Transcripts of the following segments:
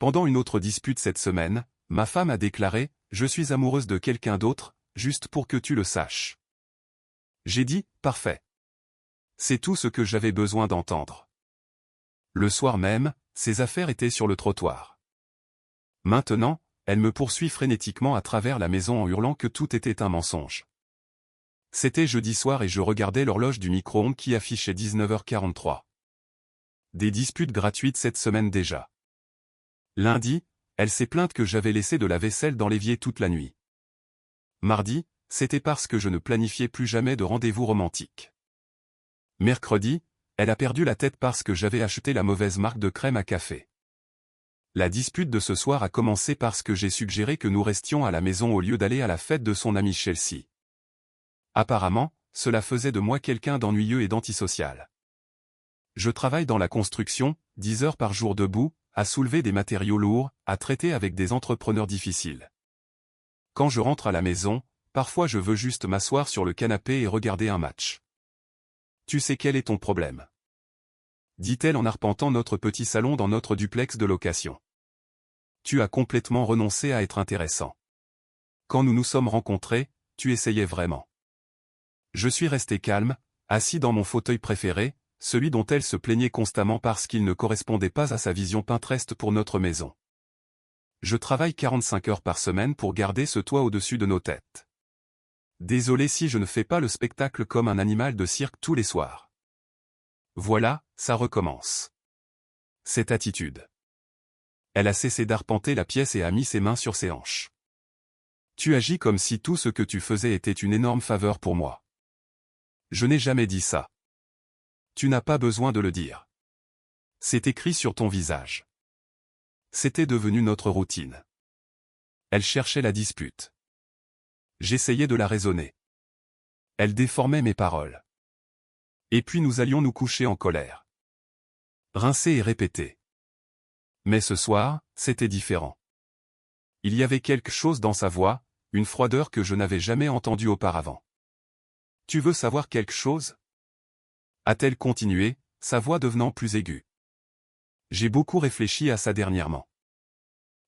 Pendant une autre dispute cette semaine, ma femme a déclaré « Je suis amoureuse de quelqu'un d'autre, juste pour que tu le saches ». J'ai dit « Parfait ». C'est tout ce que j'avais besoin d'entendre. Le soir même, ses affaires étaient sur le trottoir. Maintenant, elle me poursuit frénétiquement à travers la maison en hurlant que tout était un mensonge. C'était jeudi soir et je regardais l'horloge du micro-ondes qui affichait 19h43. Des disputes gratuites cette semaine déjà. Lundi, elle s'est plainte que j'avais laissé de la vaisselle dans l'évier toute la nuit. Mardi, c'était parce que je ne planifiais plus jamais de rendez-vous romantique. Mercredi, elle a perdu la tête parce que j'avais acheté la mauvaise marque de crème à café. La dispute de ce soir a commencé parce que j'ai suggéré que nous restions à la maison au lieu d'aller à la fête de son amie Chelsea. Apparemment, cela faisait de moi quelqu'un d'ennuyeux et d'antisocial. Je travaille dans la construction, 10 heures par jour debout, à soulever des matériaux lourds, à traiter avec des entrepreneurs difficiles. Quand je rentre à la maison, parfois je veux juste m'asseoir sur le canapé et regarder un match. Tu sais quel est ton problème? Dit-elle en arpentant notre petit salon dans notre duplex de location. Tu as complètement renoncé à être intéressant. Quand nous nous sommes rencontrés, tu essayais vraiment. Je suis resté calme, assis dans mon fauteuil préféré, celui dont elle se plaignait constamment parce qu'il ne correspondait pas à sa vision Pinterest pour notre maison. Je travaille 45 heures par semaine pour garder ce toit au-dessus de nos têtes. Désolé si je ne fais pas le spectacle comme un animal de cirque tous les soirs. Voilà, ça recommence. Cette attitude. Elle a cessé d'arpenter la pièce et a mis ses mains sur ses hanches. Tu agis comme si tout ce que tu faisais était une énorme faveur pour moi. Je n'ai jamais dit ça. Tu n'as pas besoin de le dire. C'est écrit sur ton visage. C'était devenu notre routine. Elle cherchait la dispute. J'essayais de la raisonner. Elle déformait mes paroles. Et puis nous allions nous coucher en colère. Rincer et répéter. Mais ce soir, c'était différent. Il y avait quelque chose dans sa voix, une froideur que je n'avais jamais entendue auparavant. Tu veux savoir quelque chose? A-t-elle continué, sa voix devenant plus aiguë. J'ai beaucoup réfléchi à ça dernièrement.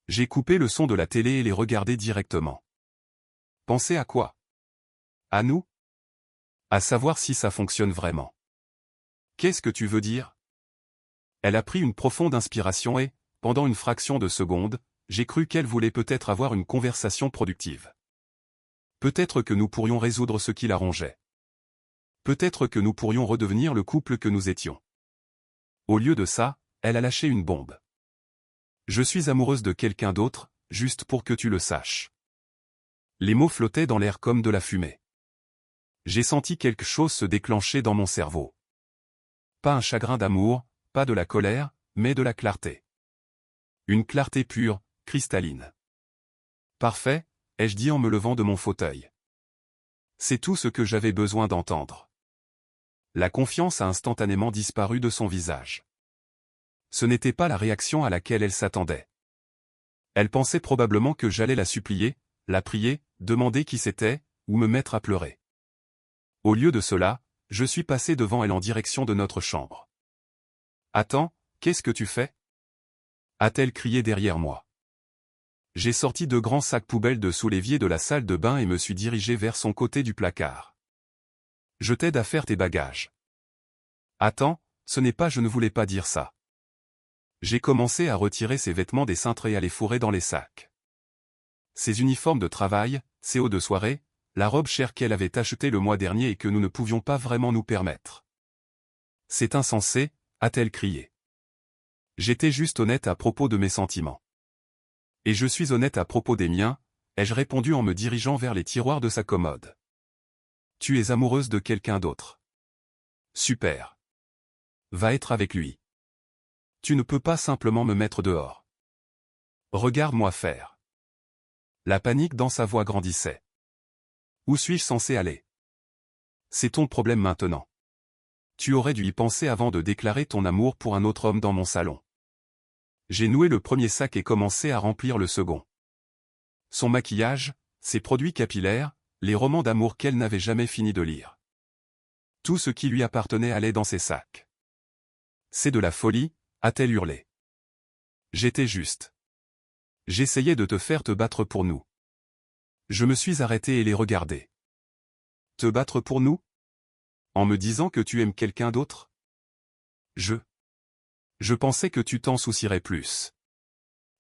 J'ai coupé le son de la télé et les regardé directement. Penser à quoi? À nous? À savoir si ça fonctionne vraiment. Qu'est-ce que tu veux dire? Elle a pris une profonde inspiration et, pendant une fraction de seconde, j'ai cru qu'elle voulait peut-être avoir une conversation productive. Peut-être que nous pourrions résoudre ce qui la rongeait. Peut-être que nous pourrions redevenir le couple que nous étions. Au lieu de ça, elle a lâché une bombe. Je suis amoureuse de quelqu'un d'autre, juste pour que tu le saches. Les mots flottaient dans l'air comme de la fumée. J'ai senti quelque chose se déclencher dans mon cerveau. Pas un chagrin d'amour, pas de la colère, mais de la clarté. Une clarté pure, cristalline. Parfait, ai-je dit en me levant de mon fauteuil. C'est tout ce que j'avais besoin d'entendre. La confiance a instantanément disparu de son visage. Ce n'était pas la réaction à laquelle elle s'attendait. Elle pensait probablement que j'allais la supplier, la prier, demander qui c'était, ou me mettre à pleurer. Au lieu de cela, je suis passé devant elle en direction de notre chambre. « Attends, qu'est-ce que tu fais » a-t-elle crié derrière moi. J'ai sorti 2 grands sacs poubelles de sous l'évier de la salle de bain et me suis dirigé vers son côté du placard. « Je t'aide à faire tes bagages. » Attends, ce n'est pas je ne voulais pas dire ça. J'ai commencé à retirer ses vêtements des cintres et à les fourrer dans les sacs. Ses uniformes de travail, ses hauts de soirée, la robe chère qu'elle avait achetée le mois dernier et que nous ne pouvions pas vraiment nous permettre. « C'est insensé » a-t-elle crié. J'étais juste honnête à propos de mes sentiments. Et je suis honnête à propos des miens, ai-je répondu en me dirigeant vers les tiroirs de sa commode. Tu es amoureuse de quelqu'un d'autre. Super. Va être avec lui. Tu ne peux pas simplement me mettre dehors. Regarde-moi faire. La panique dans sa voix grandissait. Où suis-je censé aller? C'est ton problème maintenant. Tu aurais dû y penser avant de déclarer ton amour pour un autre homme dans mon salon. J'ai noué le premier sac et commencé à remplir le second. Son maquillage, ses produits capillaires, les romans d'amour qu'elle n'avait jamais fini de lire. Tout ce qui lui appartenait allait dans ces sacs. C'est de la folie, a-t-elle hurlé. J'étais juste. J'essayais de te faire te battre pour nous. Je me suis arrêté et les regardé. Te battre pour nous? En me disant que tu aimes quelqu'un d'autre? Je pensais que tu t'en soucierais plus.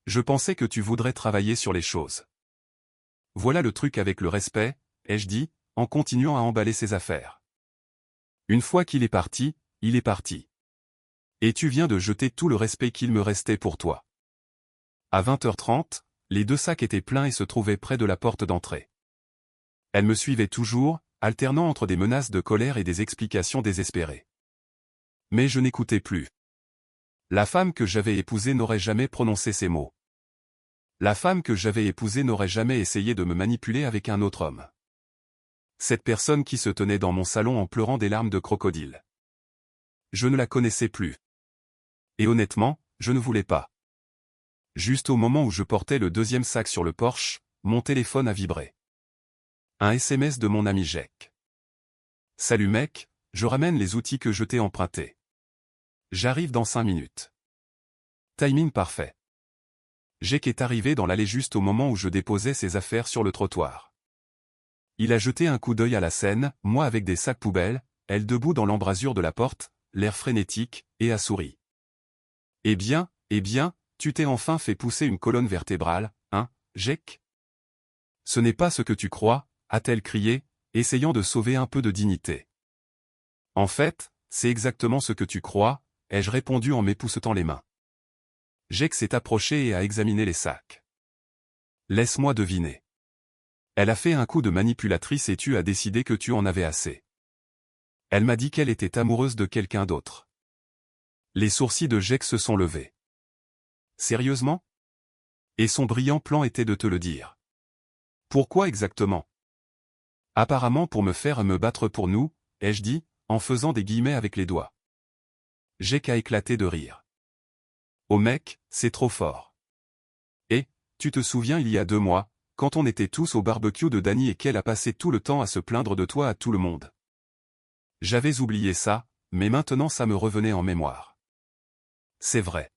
Je pensais que tu voudrais travailler sur les choses. Voilà le truc avec le respect, ai-je dit, en continuant à emballer ses affaires. Une fois qu'il est parti, il est parti. Et tu viens de jeter tout le respect qu'il me restait pour toi. À 20h30, les 2 sacs étaient pleins et se trouvaient près de la porte d'entrée. Elle me suivait toujours, alternant entre des menaces de colère et des explications désespérées. Mais je n'écoutais plus. La femme que j'avais épousée n'aurait jamais prononcé ces mots. La femme que j'avais épousée n'aurait jamais essayé de me manipuler avec un autre homme. Cette personne qui se tenait dans mon salon en pleurant des larmes de crocodile. Je ne la connaissais plus. Et honnêtement, je ne voulais pas. Juste au moment où je portais le 2e sac sur le porche, mon téléphone a vibré. Un SMS de mon ami Jack. Salut mec, je ramène les outils que je t'ai empruntés. J'arrive dans 5 minutes. Timing parfait. Jack est arrivé dans l'allée juste au moment où je déposais ses affaires sur le trottoir. Il a jeté un coup d'œil à la scène, moi avec des sacs poubelles, elle debout dans l'embrasure de la porte, l'air frénétique, et a souri. Eh bien, tu t'es enfin fait pousser une colonne vertébrale, hein, Jack? Ce n'est pas ce que tu crois, a-t-elle crié, essayant de sauver un peu de dignité. En fait, c'est exactement ce que tu crois, ai-je répondu en m'époussetant les mains. Jack s'est approché et a examiné les sacs. Laisse-moi deviner. Elle a fait un coup de manipulatrice et tu as décidé que tu en avais assez. Elle m'a dit qu'elle était amoureuse de quelqu'un d'autre. Les sourcils de Jack se sont levés. Sérieusement? Et son brillant plan était de te le dire. Pourquoi exactement? Apparemment pour me faire me battre pour nous, ai-je dit, en faisant des guillemets avec les doigts. Jack a éclaté de rire. Oh mec, c'est trop fort. Et, tu te souviens il y a 2 mois, quand on était tous au barbecue de Danny et qu'elle a passé tout le temps à se plaindre de toi à tout le monde. J'avais oublié ça, mais maintenant ça me revenait en mémoire. C'est vrai.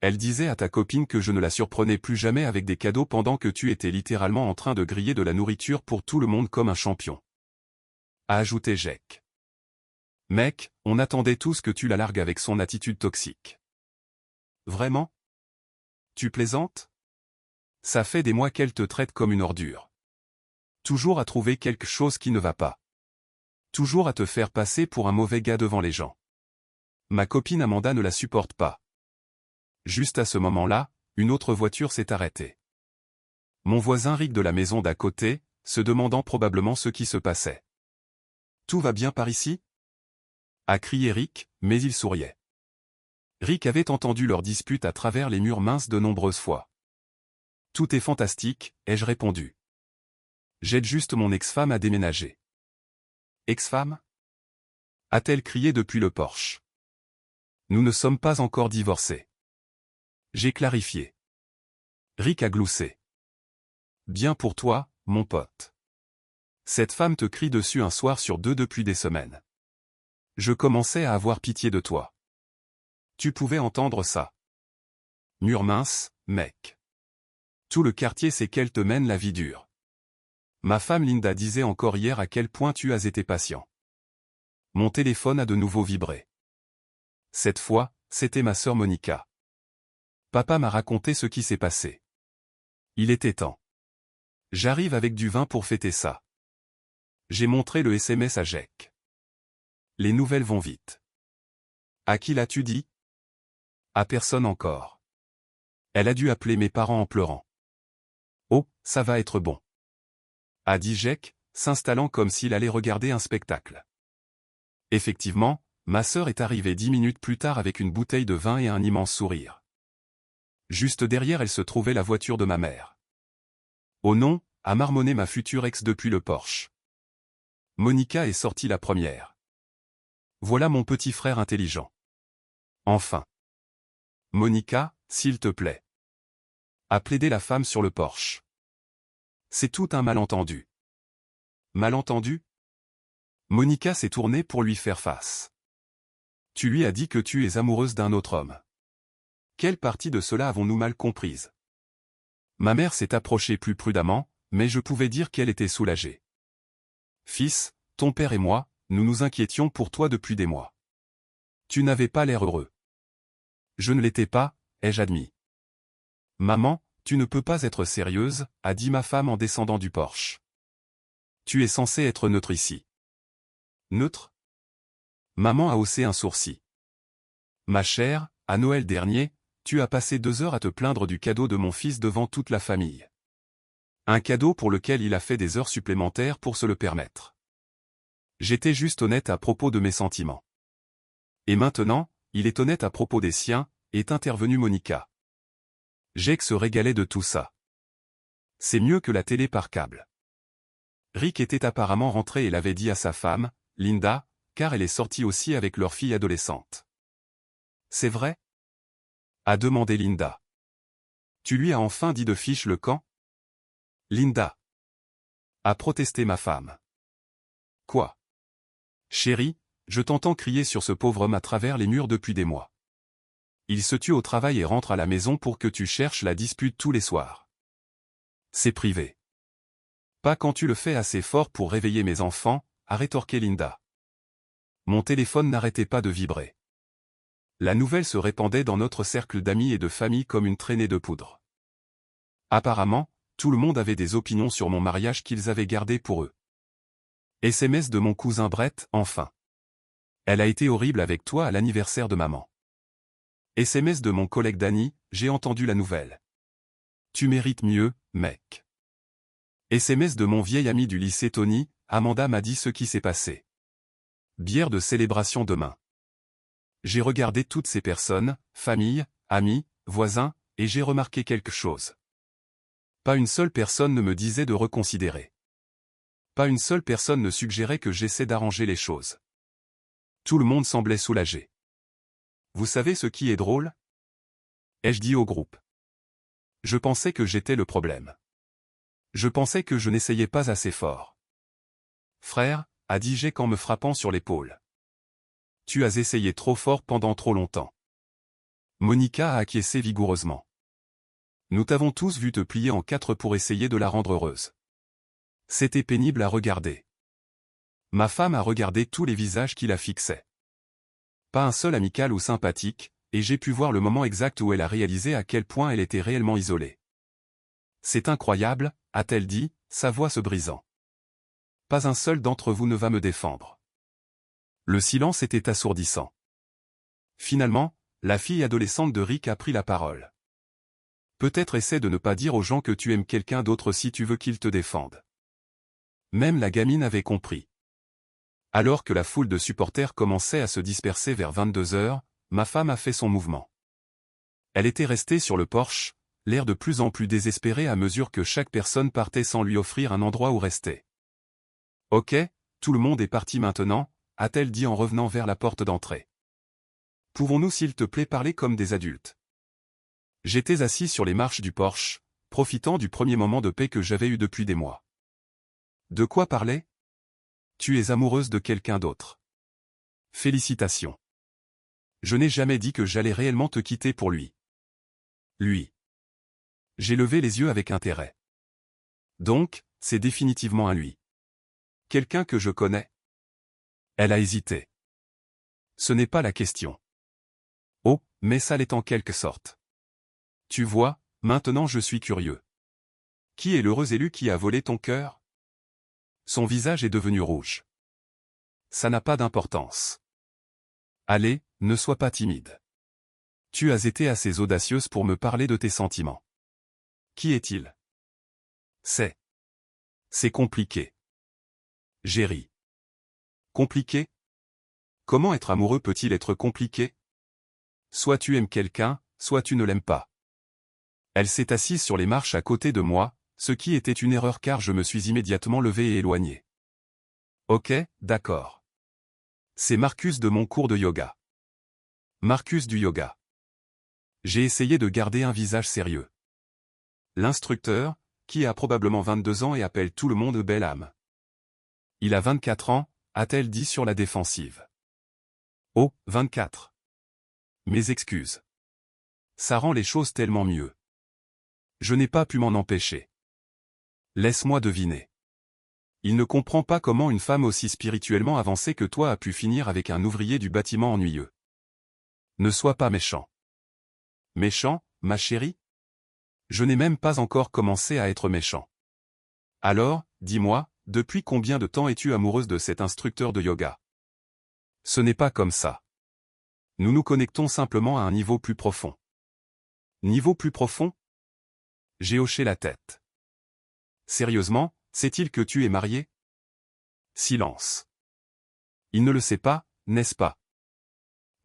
Elle disait à ta copine que je ne la surprenais plus jamais avec des cadeaux pendant que tu étais littéralement en train de griller de la nourriture pour tout le monde comme un champion. A ajouté Jack. Mec, on attendait tous que tu la largues avec son attitude toxique. Vraiment? Tu plaisantes? Ça fait des mois qu'elle te traite comme une ordure. Toujours à trouver quelque chose qui ne va pas. Toujours à te faire passer pour un mauvais gars devant les gens. Ma copine Amanda ne la supporte pas. Juste à ce moment-là, une autre voiture s'est arrêtée. Mon voisin Rick de la maison d'à côté, se demandant probablement ce qui se passait. Tout va bien par ici? A crié Rick, mais il souriait. Rick avait entendu leur dispute à travers les murs minces de nombreuses fois. Tout est fantastique, ai-je répondu. J'aide juste mon ex-femme à déménager. Ex-femme? A-t-elle crié depuis le porche. Nous ne sommes pas encore divorcés. J'ai clarifié. Rick a gloussé. Bien pour toi, mon pote. Cette femme te crie dessus un soir sur 2 depuis des semaines. Je commençais à avoir pitié de toi. Tu pouvais entendre ça. Mur mince, mec. Tout le quartier sait qu'elle te mène la vie dure. Ma femme Linda disait encore hier à quel point tu as été patient. Mon téléphone a de nouveau vibré. Cette fois, c'était ma sœur Monica. Papa m'a raconté ce qui s'est passé. Il était temps. J'arrive avec du vin pour fêter ça. J'ai montré le SMS à Jack. Les nouvelles vont vite. À qui l'as-tu dit? À personne encore. Elle a dû appeler mes parents en pleurant. Oh, ça va être bon. A dit Jack, s'installant comme s'il allait regarder un spectacle. Effectivement, ma sœur est arrivée 10 minutes plus tard avec une bouteille de vin et un immense sourire. Juste derrière elle se trouvait la voiture de ma mère. Oh non, a marmonné ma future ex depuis le porche. Monica est sortie la première. Voilà mon petit frère intelligent. Enfin. Monica, s'il te plaît. A plaidé la femme sur le porche. C'est tout un malentendu. Malentendu? Monica s'est tournée pour lui faire face. Tu lui as dit que tu es amoureuse d'un autre homme. Quelle partie de cela avons-nous mal comprise? Ma mère s'est approchée plus prudemment, mais je pouvais dire qu'elle était soulagée. Fils, ton père et moi, nous nous inquiétions pour toi depuis des mois. Tu n'avais pas l'air heureux. Je ne l'étais pas, ai-je admis. Maman, tu ne peux pas être sérieuse, a dit ma femme en descendant du porche. Tu es censée être neutre ici. Neutre? Maman a haussé un sourcil. Ma chère, à Noël dernier, tu as passé 2 heures à te plaindre du cadeau de mon fils devant toute la famille. Un cadeau pour lequel il a fait des heures supplémentaires pour se le permettre. J'étais juste honnête à propos de mes sentiments. Et maintenant, il est honnête à propos des siens, est intervenue Monica. Jake se régalait de tout ça. C'est mieux que la télé par câble. Rick était apparemment rentré et l'avait dit à sa femme, Linda, car elle est sortie aussi avec leur fille adolescente. C'est vrai? A demandé Linda. Tu lui as enfin dit de fiche le camp? Linda. A protesté ma femme. Quoi? Chérie, je t'entends crier sur ce pauvre homme à travers les murs depuis des mois. Il se tue au travail et rentre à la maison pour que tu cherches la dispute tous les soirs. C'est privé. Pas quand tu le fais assez fort pour réveiller mes enfants, a rétorqué Linda. Mon téléphone n'arrêtait pas de vibrer. La nouvelle se répandait dans notre cercle d'amis et de famille comme une traînée de poudre. Apparemment, tout le monde avait des opinions sur mon mariage qu'ils avaient gardé pour eux. SMS de mon cousin Brett, enfin. Elle a été horrible avec toi à l'anniversaire de maman. SMS de mon collègue Danny, j'ai entendu la nouvelle. Tu mérites mieux, mec. SMS de mon vieil ami du lycée Tony, Amanda m'a dit ce qui s'est passé. Bière de célébration demain. J'ai regardé toutes ces personnes, famille, amis, voisins, et j'ai remarqué quelque chose. Pas une seule personne ne me disait de reconsidérer. Pas une seule personne ne suggérait que j'essaie d'arranger les choses. Tout le monde semblait soulagé. Vous savez ce qui est drôle? Ai-je dit au groupe. Je pensais que j'étais le problème. Je pensais que je n'essayais pas assez fort. Frère, a dit Jake en me frappant sur l'épaule. Tu as essayé trop fort pendant trop longtemps. Monica a acquiescé vigoureusement. Nous t'avons tous vu te plier en 4 pour essayer de la rendre heureuse. C'était pénible à regarder. Ma femme a regardé tous les visages qui la fixaient. Pas un seul amical ou sympathique, et j'ai pu voir le moment exact où elle a réalisé à quel point elle était réellement isolée. C'est incroyable, a-t-elle dit, sa voix se brisant. Pas un seul d'entre vous ne va me défendre. Le silence était assourdissant. Finalement, la fille adolescente de Rick a pris la parole. Peut-être essaie de ne pas dire aux gens que tu aimes quelqu'un d'autre si tu veux qu'ils te défendent. Même la gamine avait compris. Alors que la foule de supporters commençait à se disperser vers 22 heures, ma femme a fait son mouvement. Elle était restée sur le porche, l'air de plus en plus désespéré à mesure que chaque personne partait sans lui offrir un endroit où rester. Ok, tout le monde est parti maintenant, a-t-elle dit en revenant vers la porte d'entrée. Pouvons-nous s'il te plaît parler comme des adultes? J'étais assis sur les marches du porche, profitant du premier moment de paix que j'avais eu depuis des mois. De quoi parler? Tu es amoureuse de quelqu'un d'autre. Félicitations. Je n'ai jamais dit que j'allais réellement te quitter pour lui. Lui. J'ai levé les yeux avec intérêt. Donc, c'est définitivement un lui. Quelqu'un que je connais? Elle a hésité. Ce n'est pas la question. Oh, mais ça l'est en quelque sorte. Tu vois, maintenant je suis curieux. Qui est l'heureux élu qui a volé ton cœur? Son visage est devenu rouge. Ça n'a pas d'importance. Allez, ne sois pas timide. Tu as été assez audacieuse pour me parler de tes sentiments. Qui est-il? C'est compliqué. J'ai ri. Compliqué? Comment être amoureux peut-il être compliqué? Soit tu aimes quelqu'un, soit tu ne l'aimes pas. Elle s'est assise sur les marches à côté de moi, ce qui était une erreur car je me suis immédiatement levé et éloigné. Ok, d'accord. C'est Marcus de mon cours de yoga. Marcus du yoga. J'ai essayé de garder un visage sérieux. L'instructeur, qui a probablement 22 ans et appelle tout le monde belle âme. Il a 24 ans, a-t-elle dit sur la défensive. Oh, 24. Mes excuses. Ça rend les choses tellement mieux. Je n'ai pas pu m'en empêcher. Laisse-moi deviner. Il ne comprend pas comment une femme aussi spirituellement avancée que toi a pu finir avec un ouvrier du bâtiment ennuyeux. Ne sois pas méchant. Méchant, ma chérie? Je n'ai même pas encore commencé à être méchant. Alors, dis-moi, depuis combien de temps es-tu amoureuse de cet instructeur de yoga? Ce n'est pas comme ça. Nous nous connectons simplement à un niveau plus profond. Niveau plus profond? J'ai hoché la tête. Sérieusement, sait-il que tu es marié? Silence. Il ne le sait pas, n'est-ce pas?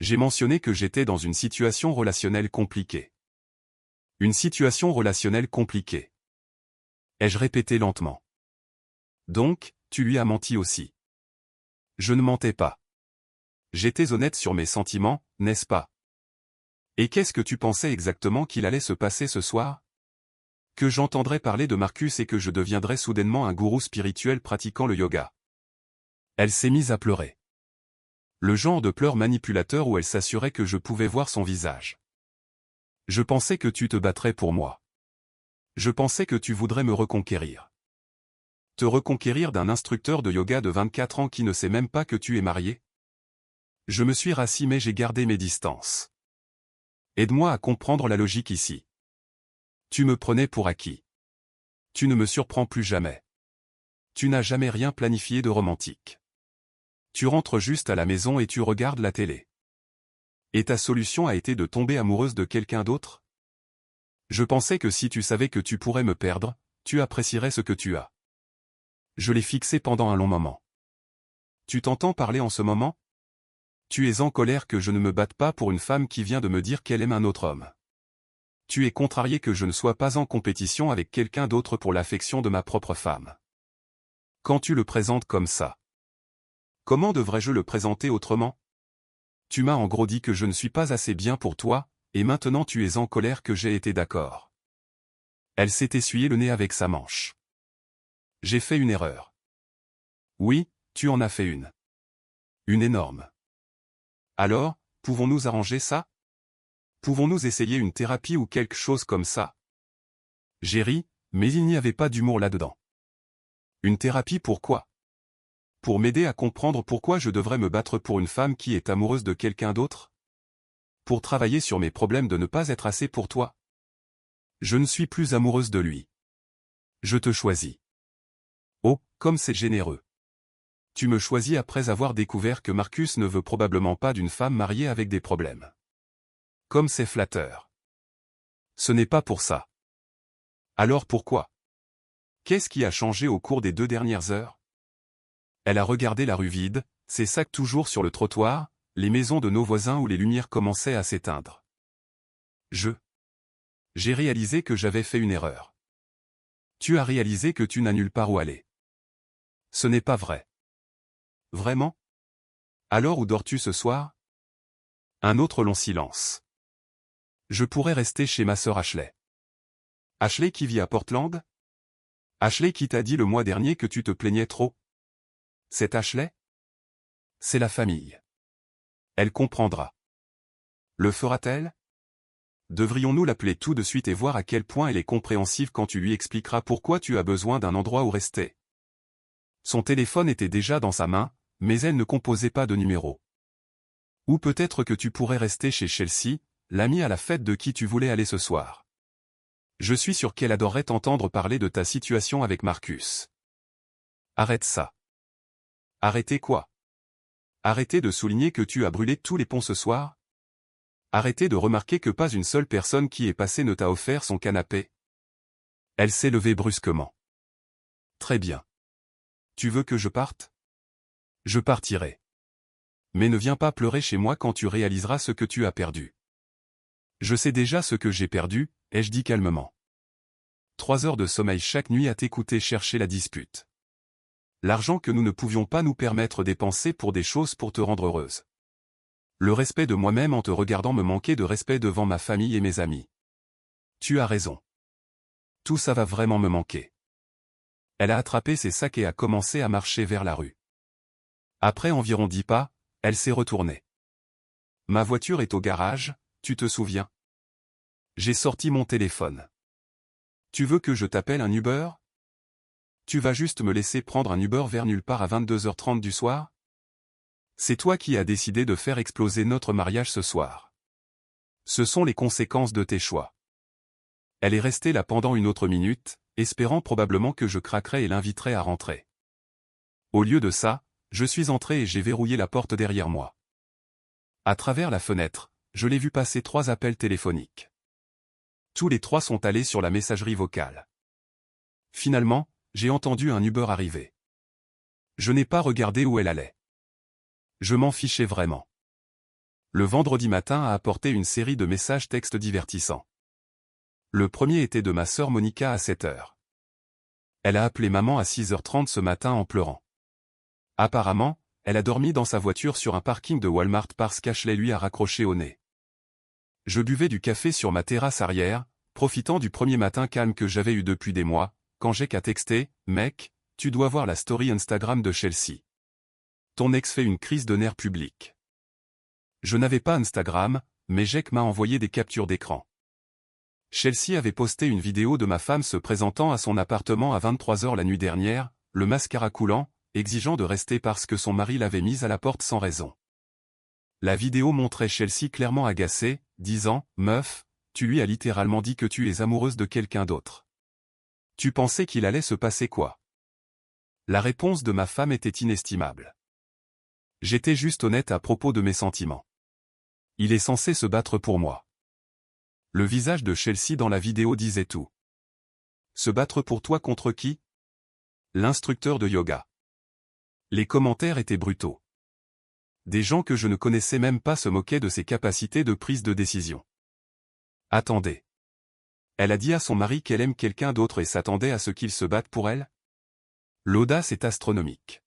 J'ai mentionné que j'étais dans une situation relationnelle compliquée. Une situation relationnelle compliquée. Ai-je répété lentement. Donc, tu lui as menti aussi. Je ne mentais pas. J'étais honnête sur mes sentiments, n'est-ce pas? Et qu'est-ce que tu pensais exactement qu'il allait se passer ce soir? Que j'entendrais parler de Marcus et que je deviendrais soudainement un gourou spirituel pratiquant le yoga. Elle s'est mise à pleurer. Le genre de pleurs manipulateur où elle s'assurait que je pouvais voir son visage. Je pensais que tu te battrais pour moi. Je pensais que tu voudrais me reconquérir. Te reconquérir d'un instructeur de yoga de 24 ans qui ne sait même pas que tu es marié? Je me suis rassis mais j'ai gardé mes distances. Aide-moi à comprendre la logique ici. Tu me prenais pour acquis. Tu ne me surprends plus jamais. Tu n'as jamais rien planifié de romantique. Tu rentres juste à la maison et tu regardes la télé. Et ta solution a été de tomber amoureuse de quelqu'un d'autre? Je pensais que si tu savais que tu pourrais me perdre, tu apprécierais ce que tu as. Je l'ai fixé pendant un long moment. Tu t'entends parler en ce moment? Tu es en colère que je ne me batte pas pour une femme qui vient de me dire qu'elle aime un autre homme. Tu es contrarié que je ne sois pas en compétition avec quelqu'un d'autre pour l'affection de ma propre femme. Quand tu le présentes comme ça, comment devrais-je le présenter autrement? Tu m'as en gros dit que je ne suis pas assez bien pour toi, et maintenant tu es en colère que j'ai été d'accord. Elle s'est essuyé le nez avec sa manche. J'ai fait une erreur. Oui, tu en as fait une. Une énorme. Alors, pouvons-nous arranger ça? Pouvons-nous essayer une thérapie ou quelque chose comme ça? J'ai ri, mais il n'y avait pas d'humour là-dedans. Une thérapie pourquoi? Pour m'aider à comprendre pourquoi je devrais me battre pour une femme qui est amoureuse de quelqu'un d'autre? Pour travailler sur mes problèmes de ne pas être assez pour toi? Je ne suis plus amoureuse de lui. Je te choisis. Oh, comme c'est généreux. Tu me choisis après avoir découvert que Marcus ne veut probablement pas d'une femme mariée avec des problèmes. Comme c'est flatteur. Ce n'est pas pour ça. Alors pourquoi? Qu'est-ce qui a changé au cours des 2 dernières heures? Elle a regardé la rue vide, ses sacs toujours sur le trottoir, les maisons de nos voisins où les lumières commençaient à s'éteindre. J'ai réalisé que j'avais fait une erreur. Tu as réalisé que tu n'as nulle part où aller. Ce n'est pas vrai. Vraiment? Alors où dors-tu ce soir? Un autre long silence. Je pourrais rester chez ma sœur Ashley. Ashley qui vit à Portland? Ashley qui t'a dit le mois dernier que tu te plaignais trop? C'est Ashley? C'est la famille. Elle comprendra. Le fera-t-elle? Devrions-nous l'appeler tout de suite et voir à quel point elle est compréhensive quand tu lui expliqueras pourquoi tu as besoin d'un endroit où rester? Son téléphone était déjà dans sa main, mais elle ne composait pas de numéro. Ou peut-être que tu pourrais rester chez Chelsea, l'amie à la fête de qui tu voulais aller ce soir. Je suis sûr qu'elle adorerait t'entendre parler de ta situation avec Marcus. Arrête ça. Arrêtez quoi? Arrêtez de souligner que tu as brûlé tous les ponts ce soir? Arrêtez de remarquer que pas une seule personne qui est passée ne t'a offert son canapé? Elle s'est levée brusquement. Très bien. Tu veux que je parte? Je partirai. Mais ne viens pas pleurer chez moi quand tu réaliseras ce que tu as perdu. Je sais déjà ce que j'ai perdu, ai-je dit calmement. 3 heures de sommeil chaque nuit à t'écouter chercher la dispute. L'argent que nous ne pouvions pas nous permettre dépenser pour des choses pour te rendre heureuse. Le respect de moi-même en te regardant me manquer de respect devant ma famille et mes amis. Tu as raison. Tout ça va vraiment me manquer. Elle a attrapé ses sacs et a commencé à marcher vers la rue. Après environ 10 pas, elle s'est retournée. Ma voiture est au garage, tu te souviens? J'ai sorti mon téléphone. Tu veux que je t'appelle un Uber? Tu vas juste me laisser prendre un Uber vers nulle part à 22h30 du soir? C'est toi qui as décidé de faire exploser notre mariage ce soir. Ce sont les conséquences de tes choix. Elle est restée là pendant une autre minute, espérant probablement que je craquerais et l'inviterais à rentrer. Au lieu de ça, je suis entré et j'ai verrouillé la porte derrière moi. À travers la fenêtre, je l'ai vu passer 3 appels téléphoniques. Tous les 3 sont allés sur la messagerie vocale. Finalement, j'ai entendu un Uber arriver. Je n'ai pas regardé où elle allait. Je m'en fichais vraiment. Le vendredi matin a apporté une série de messages textes divertissants. Le premier était de ma sœur Monica à 7h. Elle a appelé maman à 6h30 ce matin en pleurant. Apparemment, elle a dormi dans sa voiture sur un parking de Walmart parce qu'Ashley lui a raccroché au nez. Je buvais du café sur ma terrasse arrière, profitant du premier matin calme que j'avais eu depuis des mois, quand Jake a texté « Mec, tu dois voir la story Instagram de Chelsea. Ton ex fait une crise de nerfs publics. » Je n'avais pas Instagram, mais Jake m'a envoyé des captures d'écran. Chelsea avait posté une vidéo de ma femme se présentant à son appartement à 23h la nuit dernière, le mascara coulant, exigeant de rester parce que son mari l'avait mise à la porte sans raison. La vidéo montrait Chelsea clairement agacée, disant « Meuf, tu lui as littéralement dit que tu es amoureuse de quelqu'un d'autre. Tu pensais qu'il allait se passer quoi ?» La réponse de ma femme était inestimable. J'étais juste honnête à propos de mes sentiments. Il est censé se battre pour moi. Le visage de Chelsea dans la vidéo disait tout. Se battre pour toi contre qui? L'instructeur de yoga. Les commentaires étaient brutaux. Des gens que je ne connaissais même pas se moquaient de ses capacités de prise de décision. Attendez. Elle a dit à son mari qu'elle aime quelqu'un d'autre et s'attendait à ce qu'il se batte pour elle? L'audace est astronomique.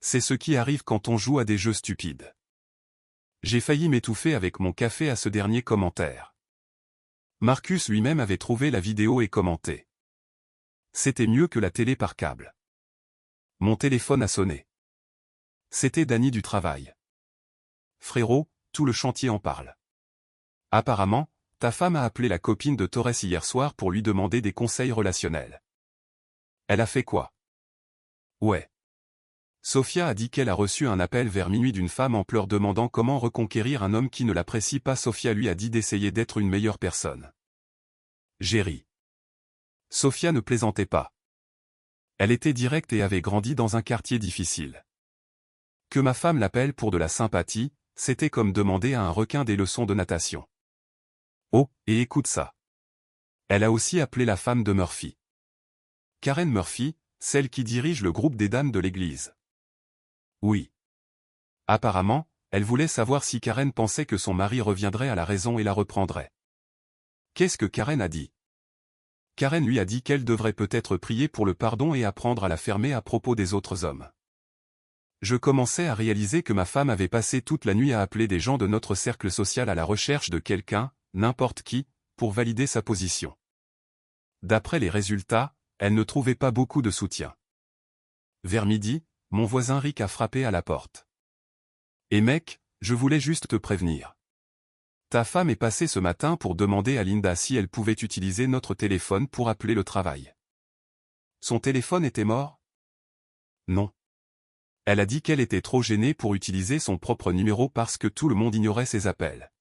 C'est ce qui arrive quand on joue à des jeux stupides. J'ai failli m'étouffer avec mon café à ce dernier commentaire. Marcus lui-même avait trouvé la vidéo et commenté. C'était mieux que la télé par câble. Mon téléphone a sonné. C'était Danny du travail. Frérot, tout le chantier en parle. Apparemment, ta femme a appelé la copine de Torres hier soir pour lui demander des conseils relationnels. Elle a fait quoi? Ouais. Sophia a dit qu'elle a reçu un appel vers minuit d'une femme en pleurs demandant comment reconquérir un homme qui ne l'apprécie pas. Sophia lui a dit d'essayer d'être une meilleure personne. J'ai ri. Sophia ne plaisantait pas. Elle était directe et avait grandi dans un quartier difficile. Que ma femme l'appelle pour de la sympathie, c'était comme demander à un requin des leçons de natation. Oh, et écoute ça. Elle a aussi appelé la femme de Murphy. Karen Murphy, celle qui dirige le groupe des dames de l'église. Oui. Apparemment, elle voulait savoir si Karen pensait que son mari reviendrait à la raison et la reprendrait. Qu'est-ce que Karen a dit? Karen lui a dit qu'elle devrait peut-être prier pour le pardon et apprendre à la fermer à propos des autres hommes. Je commençais à réaliser que ma femme avait passé toute la nuit à appeler des gens de notre cercle social à la recherche de quelqu'un, n'importe qui, pour valider sa position. D'après les résultats, elle ne trouvait pas beaucoup de soutien. Vers midi, mon voisin Rick a frappé à la porte. Et mec, je voulais juste te prévenir. Ta femme est passée ce matin pour demander à Linda si elle pouvait utiliser notre téléphone pour appeler le travail. Son téléphone était mort? Non. Elle a dit qu'elle était trop gênée pour utiliser son propre numéro parce que tout le monde ignorait ses appels.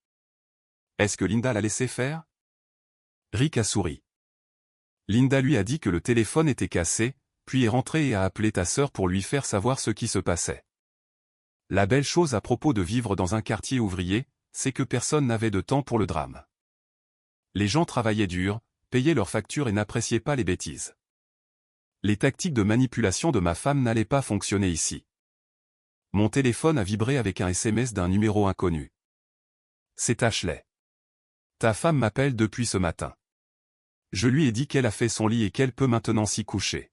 Est-ce que Linda l'a laissé faire? Rick a souri. Linda lui a dit que le téléphone était cassé, puis est rentrée et a appelé ta sœur pour lui faire savoir ce qui se passait. La belle chose à propos de vivre dans un quartier ouvrier, c'est que personne n'avait de temps pour le drame. Les gens travaillaient dur, payaient leurs factures et n'appréciaient pas les bêtises. Les tactiques de manipulation de ma femme n'allaient pas fonctionner ici. Mon téléphone a vibré avec un SMS d'un numéro inconnu. C'est Ashley. Ta femme m'appelle depuis ce matin. Je lui ai dit qu'elle a fait son lit et qu'elle peut maintenant s'y coucher.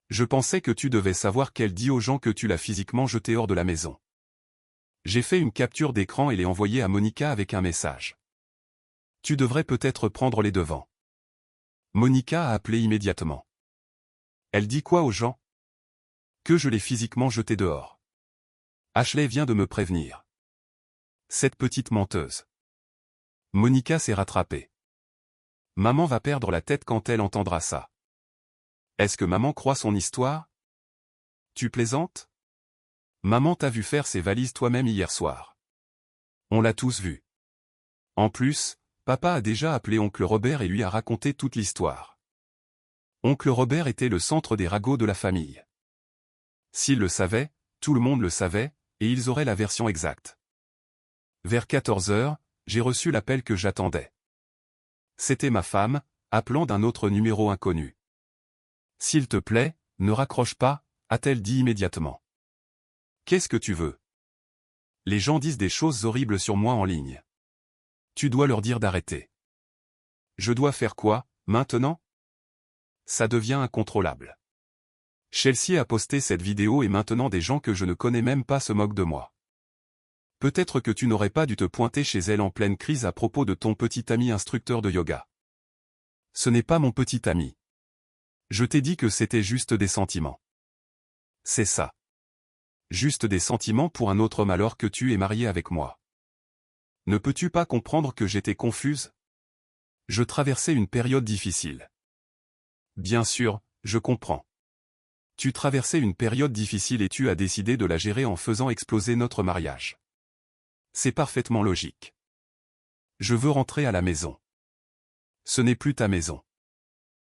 Je pensais que tu devais savoir qu'elle dit aux gens que tu l'as physiquement jeté hors de la maison. J'ai fait une capture d'écran et l'ai envoyée à Monica avec un message. Tu devrais peut-être prendre les devants. Monica a appelé immédiatement. Elle dit quoi aux gens? Que je l'ai physiquement jeté dehors. Ashley vient de me prévenir. Cette petite menteuse. Monica s'est rattrapée. Maman va perdre la tête quand elle entendra ça. Est-ce que maman croit son histoire? Tu plaisantes? Maman t'a vu faire ses valises toi-même hier soir. On l'a tous vu. En plus, papa a déjà appelé oncle Robert et lui a raconté toute l'histoire. Oncle Robert était le centre des ragots de la famille. S'il le savait, tout le monde le savait, et ils auraient la version exacte. Vers 14 heures, j'ai reçu l'appel que j'attendais. C'était ma femme, appelant d'un autre numéro inconnu. « S'il te plaît, ne raccroche pas », a-t-elle dit immédiatement. « Qu'est-ce que tu veux? Les gens disent des choses horribles sur moi en ligne. Tu dois leur dire d'arrêter. » Je dois faire quoi, maintenant? Ça devient incontrôlable. Chelsea a posté cette vidéo et maintenant des gens que je ne connais même pas se moquent de moi. Peut-être que tu n'aurais pas dû te pointer chez elle en pleine crise à propos de ton petit ami instructeur de yoga. Ce n'est pas mon petit ami. Je t'ai dit que c'était juste des sentiments. C'est ça. Juste des sentiments pour un autre homme alors que tu es marié avec moi. Ne peux-tu pas comprendre que j'étais confuse? Je traversais une période difficile. Bien sûr, je comprends. Tu traversais une période difficile et tu as décidé de la gérer en faisant exploser notre mariage. C'est parfaitement logique. Je veux rentrer à la maison. Ce n'est plus ta maison.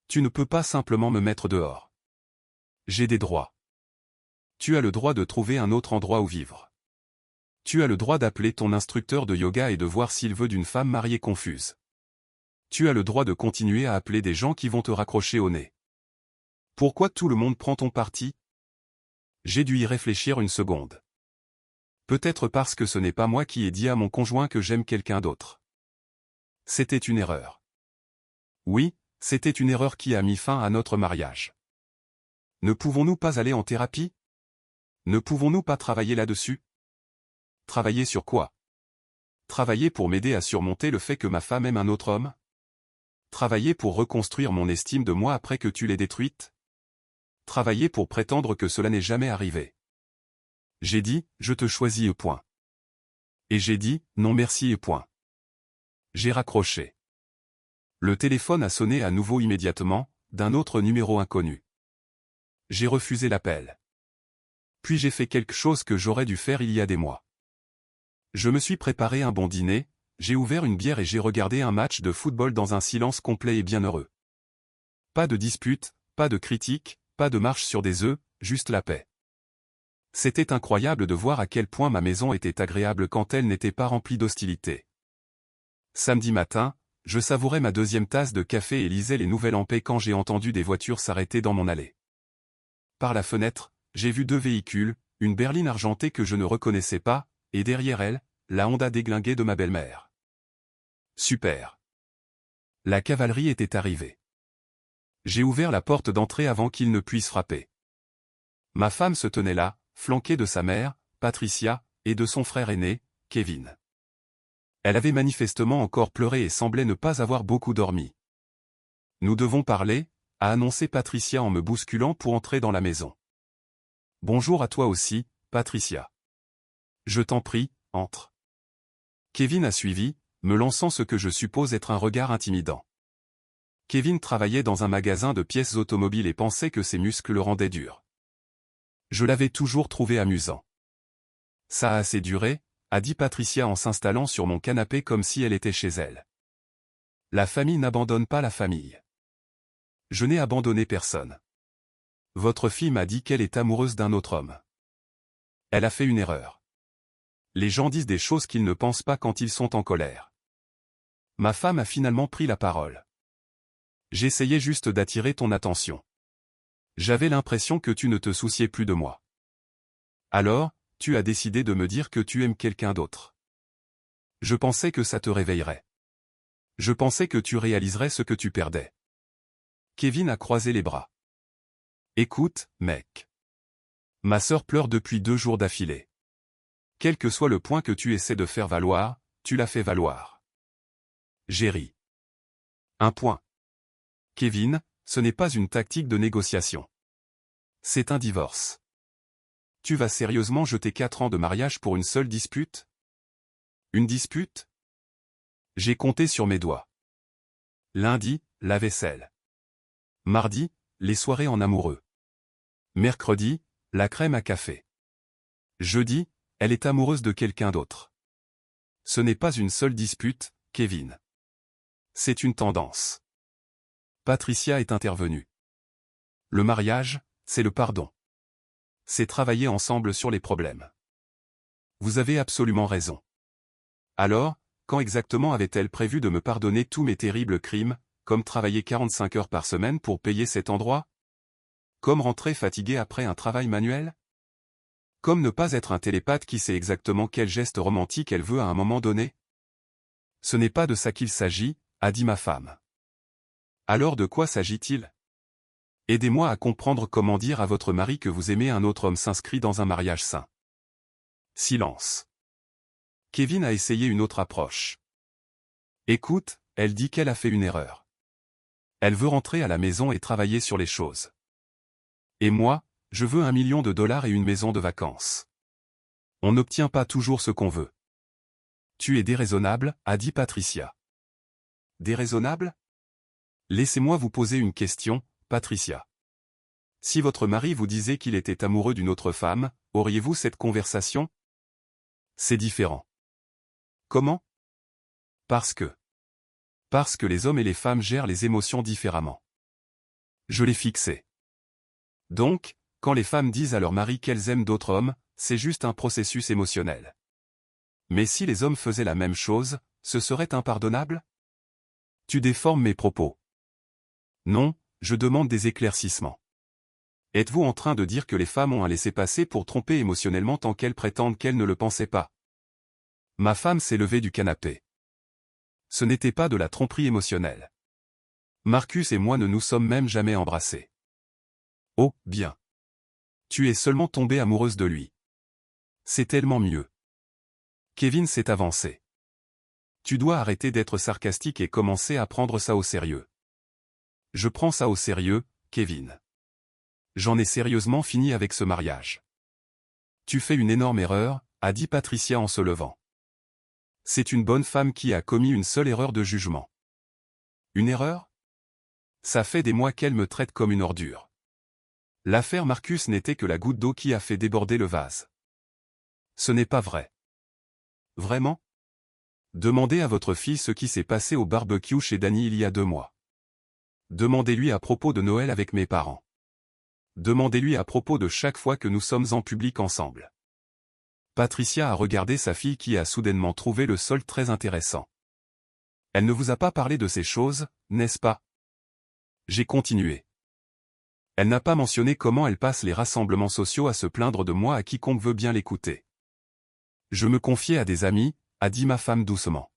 Tu ne peux pas simplement me mettre dehors. J'ai des droits. Tu as le droit de trouver un autre endroit où vivre. Tu as le droit d'appeler ton instructeur de yoga et de voir s'il veut d'une femme mariée confuse. Tu as le droit de continuer à appeler des gens qui vont te raccrocher au nez. Pourquoi tout le monde prend ton parti? J'ai dû y réfléchir une seconde. Peut-être parce que ce n'est pas moi qui ai dit à mon conjoint que j'aime quelqu'un d'autre. C'était une erreur. Oui, c'était une erreur qui a mis fin à notre mariage. Ne pouvons-nous pas aller en thérapie? Ne pouvons-nous pas travailler là-dessus? Travailler sur quoi? Travailler pour m'aider à surmonter le fait que ma femme aime un autre homme? Travailler pour reconstruire mon estime de moi après que tu l'aies détruite? Travailler pour prétendre que cela n'est jamais arrivé. J'ai dit, je te choisis et point. Et j'ai dit, non merci et point. J'ai raccroché. Le téléphone a sonné à nouveau immédiatement, d'un autre numéro inconnu. J'ai refusé l'appel. Puis j'ai fait quelque chose que j'aurais dû faire il y a des mois. Je me suis préparé un bon dîner, j'ai ouvert une bière et j'ai regardé un match de football dans un silence complet et bienheureux. Pas de dispute, pas de critique, pas de marche sur des œufs, juste la paix. C'était incroyable de voir à quel point ma maison était agréable quand elle n'était pas remplie d'hostilité. Samedi matin, je savourais ma deuxième tasse de café et lisais les nouvelles en paix quand j'ai entendu des voitures s'arrêter dans mon allée. Par la fenêtre, j'ai vu deux véhicules, une berline argentée que je ne reconnaissais pas, et derrière elle, la Honda déglinguée de ma belle-mère. Super. La cavalerie était arrivée. J'ai ouvert la porte d'entrée avant qu'ils ne puissent frapper. Ma femme se tenait là, flanquée de sa mère, Patricia, et de son frère aîné, Kevin. Elle avait manifestement encore pleuré et semblait ne pas avoir beaucoup dormi. « Nous devons parler », a annoncé Patricia en me bousculant pour entrer dans la maison. « Bonjour à toi aussi, Patricia. »« Je t'en prie, entre. » Kevin a suivi, me lançant ce que je suppose être un regard intimidant. Kevin travaillait dans un magasin de pièces automobiles et pensait que ses muscles le rendaient dur. Je l'avais toujours trouvé amusant. « Ça a assez duré », a dit Patricia en s'installant sur mon canapé comme si elle était chez elle. La famille n'abandonne pas la famille. Je n'ai abandonné personne. Votre fille m'a dit qu'elle est amoureuse d'un autre homme. Elle a fait une erreur. Les gens disent des choses qu'ils ne pensent pas quand ils sont en colère. Ma femme a finalement pris la parole. J'essayais juste d'attirer ton attention. J'avais l'impression que tu ne te souciais plus de moi. Alors, tu as décidé de me dire que tu aimes quelqu'un d'autre. Je pensais que ça te réveillerait. Je pensais que tu réaliserais ce que tu perdais. Kevin a croisé les bras. Écoute, mec. Ma sœur pleure depuis 2 jours d'affilée. Quel que soit le point que tu essaies de faire valoir, tu l'as fait valoir. J'ai ri. Un point. Kevin, ce n'est pas une tactique de négociation. C'est un divorce. Tu vas sérieusement jeter 4 ans de mariage pour une seule dispute? Une dispute? J'ai compté sur mes doigts. Lundi, la vaisselle. Mardi, les soirées en amoureux. Mercredi, la crème à café. Jeudi, elle est amoureuse de quelqu'un d'autre. Ce n'est pas une seule dispute, Kevin. C'est une tendance. Patricia est intervenue. Le mariage, c'est le pardon. C'est travailler ensemble sur les problèmes. Vous avez absolument raison. Alors, quand exactement avait-elle prévu de me pardonner tous mes terribles crimes, comme travailler 45 heures par semaine pour payer cet endroit? Comme rentrer fatigué après un travail manuel? Comme ne pas être un télépathe qui sait exactement quel geste romantique elle veut à un moment donné? Ce n'est pas de ça qu'il s'agit, a dit ma femme. Alors de quoi s'agit-il? Aidez-moi à comprendre comment dire à votre mari que vous aimez un autre homme s'inscrit dans un mariage sain. Silence. Kevin a essayé une autre approche. Écoute, elle dit qu'elle a fait une erreur. Elle veut rentrer à la maison et travailler sur les choses. Et moi, je veux $1 million et une maison de vacances. On n'obtient pas toujours ce qu'on veut. Tu es déraisonnable, a dit Patricia. Déraisonnable? Laissez-moi vous poser une question, Patricia. Si votre mari vous disait qu'il était amoureux d'une autre femme, auriez-vous cette conversation? C'est différent. Comment? Parce que les hommes et les femmes gèrent les émotions différemment. Je l'ai fixé. Donc, quand les femmes disent à leur mari qu'elles aiment d'autres hommes, c'est juste un processus émotionnel. Mais si les hommes faisaient la même chose, ce serait impardonnable? Tu déformes mes propos. Non, je demande des éclaircissements. Êtes-vous en train de dire que les femmes ont un laissez-passer pour tromper émotionnellement tant qu'elles prétendent qu'elles ne le pensaient pas? Ma femme s'est levée du canapé. Ce n'était pas de la tromperie émotionnelle. Marcus et moi ne nous sommes même jamais embrassés. Oh, bien. Tu es seulement tombée amoureuse de lui. C'est tellement mieux. Kevin s'est avancé. Tu dois arrêter d'être sarcastique et commencer à prendre ça au sérieux. Je prends ça au sérieux, Kevin. J'en ai sérieusement fini avec ce mariage. Tu fais une énorme erreur, a dit Patricia en se levant. C'est une bonne femme qui a commis une seule erreur de jugement. Une erreur? Ça fait des mois qu'elle me traite comme une ordure. L'affaire Marcus n'était que la goutte d'eau qui a fait déborder le vase. Ce n'est pas vrai. Vraiment? Demandez à votre fille ce qui s'est passé au barbecue chez Danny il y a 2 mois. Demandez-lui à propos de Noël avec mes parents. Demandez-lui à propos de chaque fois que nous sommes en public ensemble. Patricia a regardé sa fille qui a soudainement trouvé le sol très intéressant. Elle ne vous a pas parlé de ces choses, n'est-ce pas? J'ai continué. Elle n'a pas mentionné comment elle passe les rassemblements sociaux à se plaindre de moi à quiconque veut bien l'écouter. Je me confiais à des amis, a dit ma femme doucement.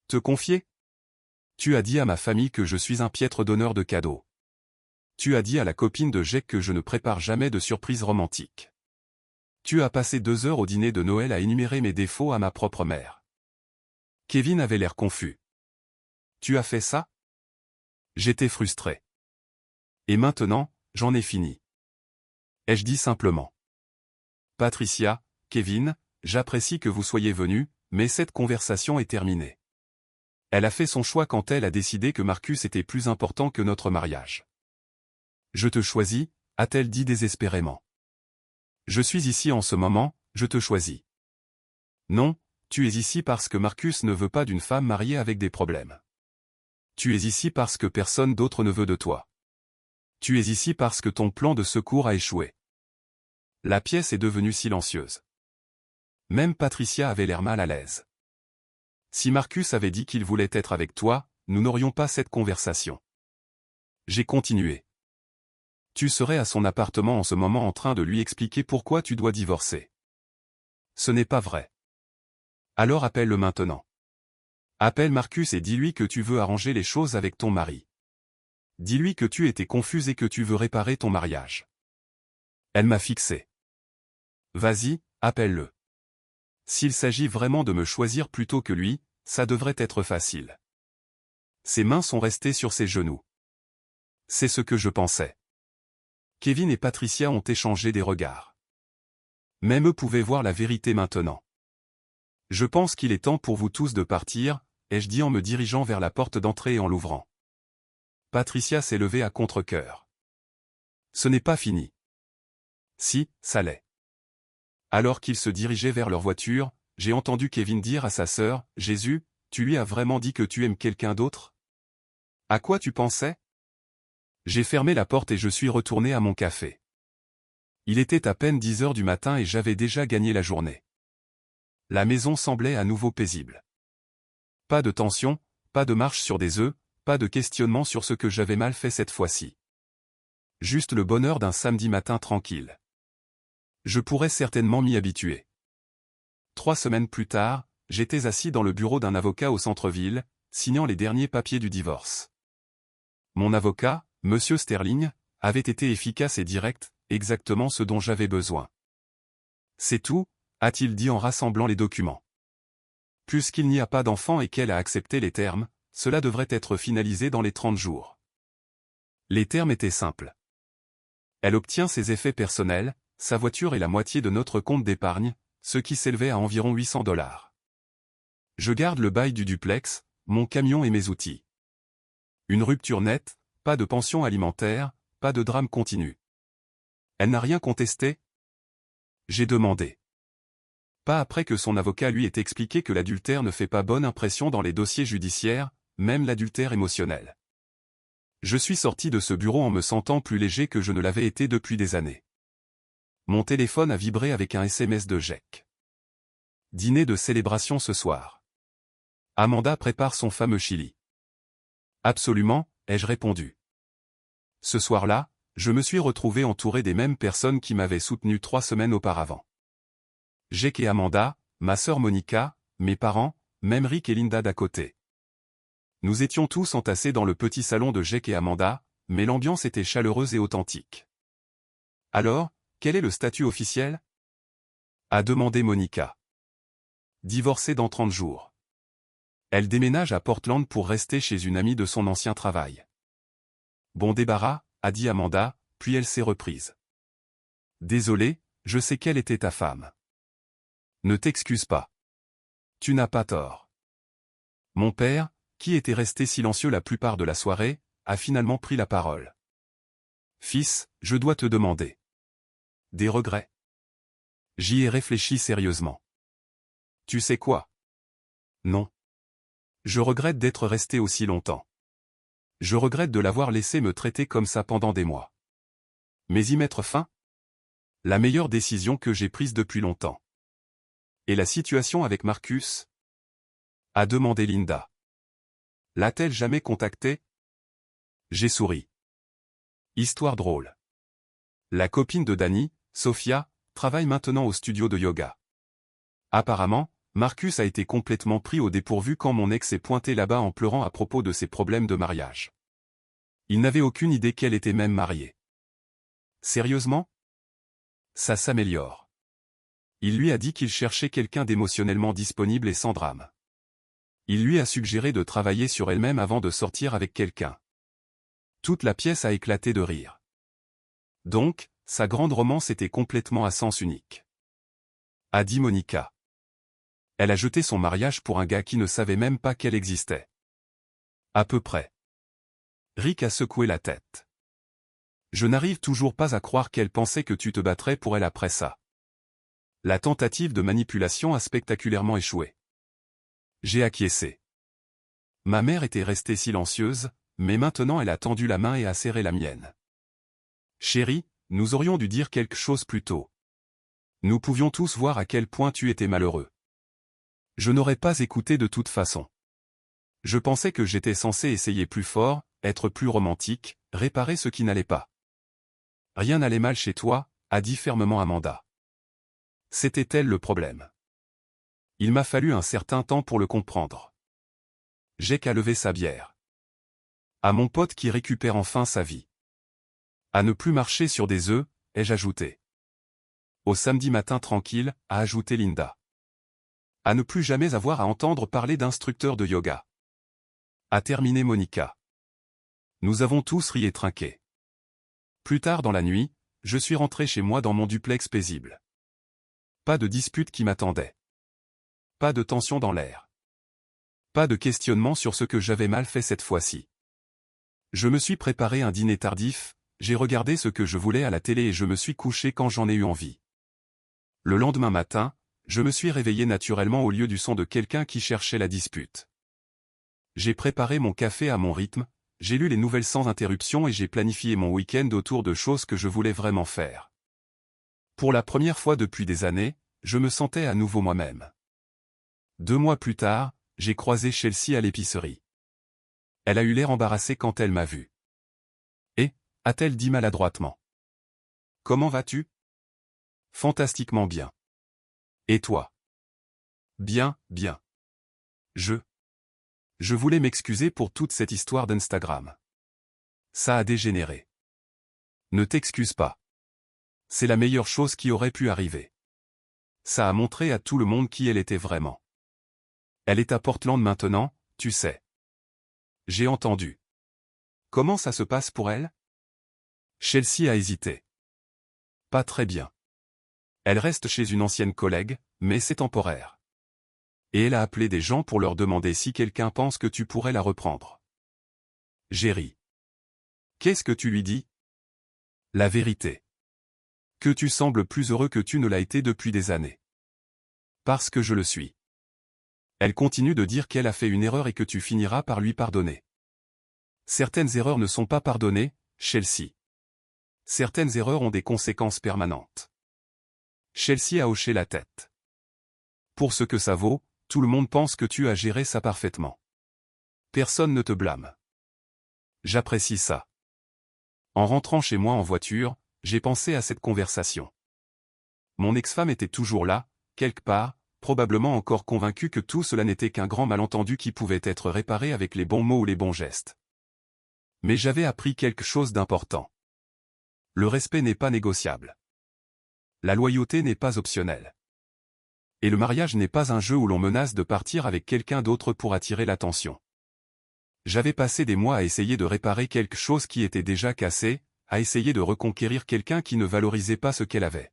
Te confier? Tu as dit à ma famille que je suis un piètre donneur de cadeaux. Tu as dit à la copine de Jake que je ne prépare jamais de surprises romantiques. Tu as passé 2 heures au dîner de Noël à énumérer mes défauts à ma propre mère. Kevin avait l'air confus. Tu as fait ça? J'étais frustré. Et maintenant, j'en ai fini. Ai-je dit simplement. Patricia, Kevin, j'apprécie que vous soyez venus, mais cette conversation est terminée. Elle a fait son choix quand elle a décidé que Marcus était plus important que notre mariage. Je te choisis, a-t-elle dit désespérément. Je suis ici en ce moment, je te choisis. Non, tu es ici parce que Marcus ne veut pas d'une femme mariée avec des problèmes. Tu es ici parce que personne d'autre ne veut de toi. Tu es ici parce que ton plan de secours a échoué. La pièce est devenue silencieuse. Même Patricia avait l'air mal à l'aise. Si Marcus avait dit qu'il voulait être avec toi, nous n'aurions pas cette conversation. J'ai continué. Tu serais à son appartement en ce moment en train de lui expliquer pourquoi tu dois divorcer. Ce n'est pas vrai. Alors appelle-le maintenant. Appelle Marcus et dis-lui que tu veux arranger les choses avec ton mari. Dis-lui que tu étais confuse et que tu veux réparer ton mariage. Elle m'a fixé. Vas-y, appelle-le. S'il s'agit vraiment de me choisir plutôt que lui, ça devrait être facile. Ses mains sont restées sur ses genoux. C'est ce que je pensais. Kevin et Patricia ont échangé des regards. Même eux pouvaient voir la vérité maintenant. Je pense qu'il est temps pour vous tous de partir, ai-je dit en me dirigeant vers la porte d'entrée et en l'ouvrant. Patricia s'est levée à contre-cœur. Ce n'est pas fini. Si, ça l'est. Alors qu'ils se dirigeaient vers leur voiture, j'ai entendu Kevin dire à sa sœur, « Jésus, tu lui as vraiment dit que tu aimes quelqu'un d'autre? À quoi tu pensais ?» J'ai fermé la porte et je suis retourné à mon café. Il était à peine 10 heures du matin et j'avais déjà gagné la journée. La maison semblait à nouveau paisible. Pas de tension, pas de marche sur des œufs, pas de questionnement sur ce que j'avais mal fait cette fois-ci. Juste le bonheur d'un samedi matin tranquille. Je pourrais certainement m'y habituer. 3 semaines plus tard, j'étais assis dans le bureau d'un avocat au centre-ville, signant les derniers papiers du divorce. Mon avocat, Monsieur Sterling, avait été efficace et direct, exactement ce dont j'avais besoin. C'est tout, a-t-il dit en rassemblant les documents. Puisqu'il n'y a pas d'enfant et qu'elle a accepté les termes, cela devrait être finalisé dans les 30 jours. Les termes étaient simples. Elle obtient ses effets personnels, sa voiture et la moitié de notre compte d'épargne, ce qui s'élevait à environ 800 $. Je garde le bail du duplex, mon camion et mes outils. Une rupture nette, pas de pension alimentaire, pas de drame continu. Elle n'a rien contesté? J'ai demandé. Pas après que son avocat lui ait expliqué que l'adultère ne fait pas bonne impression dans les dossiers judiciaires, même l'adultère émotionnel. Je suis sorti de ce bureau en me sentant plus léger que je ne l'avais été depuis des années. Mon téléphone a vibré avec un SMS de Jake. Dîner de célébration ce soir. Amanda prépare son fameux chili. Absolument, ai-je répondu. Ce soir-là, je me suis retrouvé entouré des mêmes personnes qui m'avaient soutenu 3 semaines auparavant. Jake et Amanda, ma sœur Monica, mes parents, même Rick et Linda d'à côté. Nous étions tous entassés dans le petit salon de Jake et Amanda, mais l'ambiance était chaleureuse et authentique. Alors, quel est le statut officiel? A demandé Monica. Divorcée dans 30 jours. Elle déménage à Portland pour rester chez une amie de son ancien travail. Bon débarras, a dit Amanda, puis elle s'est reprise. Désolé, je sais qu'elle était ta femme. Ne t'excuse pas. Tu n'as pas tort. Mon père, qui était resté silencieux la plupart de la soirée, a finalement pris la parole. Fils, je dois te demander. Des regrets? J'y ai réfléchi sérieusement. Tu sais quoi? Non. Je regrette d'être resté aussi longtemps. Je regrette de l'avoir laissé me traiter comme ça pendant des mois. Mais y mettre fin? La meilleure décision que j'ai prise depuis longtemps. Et la situation avec Marcus? A demandé Linda. L'a-t-elle jamais contacté? J'ai souri. Histoire drôle. La copine de Danny, Sophia, travaille maintenant au studio de yoga. Apparemment, Marcus a été complètement pris au dépourvu quand mon ex s'est pointé là-bas en pleurant à propos de ses problèmes de mariage. Il n'avait aucune idée qu'elle était même mariée. Sérieusement? Ça s'améliore. Il lui a dit qu'il cherchait quelqu'un d'émotionnellement disponible et sans drame. Il lui a suggéré de travailler sur elle-même avant de sortir avec quelqu'un. Toute la pièce a éclaté de rire. Donc, sa grande romance était complètement à sens unique. A dit Monica. Elle a jeté son mariage pour un gars qui ne savait même pas qu'elle existait. À peu près. Rick a secoué la tête. Je n'arrive toujours pas à croire qu'elle pensait que tu te battrais pour elle après ça. La tentative de manipulation a spectaculairement échoué. J'ai acquiescé. Ma mère était restée silencieuse, mais maintenant elle a tendu la main et a serré la mienne. Chérie, nous aurions dû dire quelque chose plus tôt. Nous pouvions tous voir à quel point tu étais malheureux. Je n'aurais pas écouté de toute façon. Je pensais que j'étais censé essayer plus fort, être plus romantique, réparer ce qui n'allait pas. Rien n'allait mal chez toi, a dit fermement Amanda. C'était elle le problème. Il m'a fallu un certain temps pour le comprendre. J'ai qu'à lever sa bière. À mon pote qui récupère enfin sa vie. À ne plus marcher sur des œufs, ai-je ajouté. Au samedi matin tranquille, a ajouté Linda. À ne plus jamais avoir à entendre parler d'instructeur de yoga. A terminé Monica. Nous avons tous ri et trinqué. Plus tard dans la nuit, je suis rentré chez moi dans mon duplex paisible. Pas de dispute qui m'attendait. Pas de tension dans l'air. Pas de questionnement sur ce que j'avais mal fait cette fois-ci. Je me suis préparé un dîner tardif, j'ai regardé ce que je voulais à la télé et je me suis couché quand j'en ai eu envie. Le lendemain matin, je me suis réveillé naturellement au lieu du son de quelqu'un qui cherchait la dispute. J'ai préparé mon café à mon rythme, j'ai lu les nouvelles sans interruption et j'ai planifié mon week-end autour de choses que je voulais vraiment faire. Pour la première fois depuis des années, je me sentais à nouveau moi-même. 2 mois plus tard, j'ai croisé Chelsea à l'épicerie. Elle a eu l'air embarrassée quand elle m'a vu. « Et » a-t-elle dit maladroitement. « Comment vas-tu ?»« Fantastiquement bien. »« Et toi ?»« Bien, bien. » Je voulais m'excuser pour toute cette histoire d'Instagram. Ça a dégénéré. Ne t'excuse pas. C'est la meilleure chose qui aurait pu arriver. Ça a montré à tout le monde qui elle était vraiment. Elle est à Portland maintenant, tu sais. J'ai entendu. Comment ça se passe pour elle? Chelsea a hésité. Pas très bien. Elle reste chez une ancienne collègue, mais c'est temporaire. Et elle a appelé des gens pour leur demander si quelqu'un pense que tu pourrais la reprendre. J'ai ri. Qu'est-ce que tu lui dis? La vérité. Que tu sembles plus heureux que tu ne l'as été depuis des années. Parce que je le suis. Elle continue de dire qu'elle a fait une erreur et que tu finiras par lui pardonner. Certaines erreurs ne sont pas pardonnées, Chelsea. Certaines erreurs ont des conséquences permanentes. Chelsea a hoché la tête. Pour ce que ça vaut, tout le monde pense que tu as géré ça parfaitement. Personne ne te blâme. J'apprécie ça. En rentrant chez moi en voiture, j'ai pensé à cette conversation. Mon ex-femme était toujours là, quelque part, probablement encore convaincue que tout cela n'était qu'un grand malentendu qui pouvait être réparé avec les bons mots ou les bons gestes. Mais j'avais appris quelque chose d'important. Le respect n'est pas négociable. La loyauté n'est pas optionnelle. Et le mariage n'est pas un jeu où l'on menace de partir avec quelqu'un d'autre pour attirer l'attention. J'avais passé des mois à essayer de réparer quelque chose qui était déjà cassé, à essayer de reconquérir quelqu'un qui ne valorisait pas ce qu'elle avait.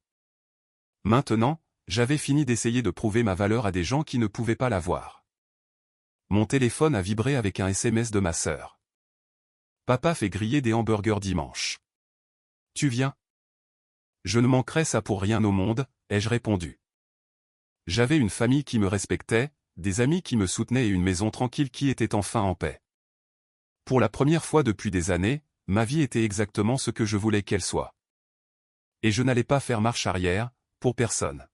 Maintenant, j'avais fini d'essayer de prouver ma valeur à des gens qui ne pouvaient pas l'avoir. Mon téléphone a vibré avec un SMS de ma sœur. Papa fait griller des hamburgers dimanche. Tu viens? Je ne manquerai ça pour rien au monde, ai-je répondu. J'avais une famille qui me respectait, des amis qui me soutenaient et une maison tranquille qui était enfin en paix. Pour la première fois depuis des années, ma vie était exactement ce que je voulais qu'elle soit. Et je n'allais pas faire marche arrière, pour personne.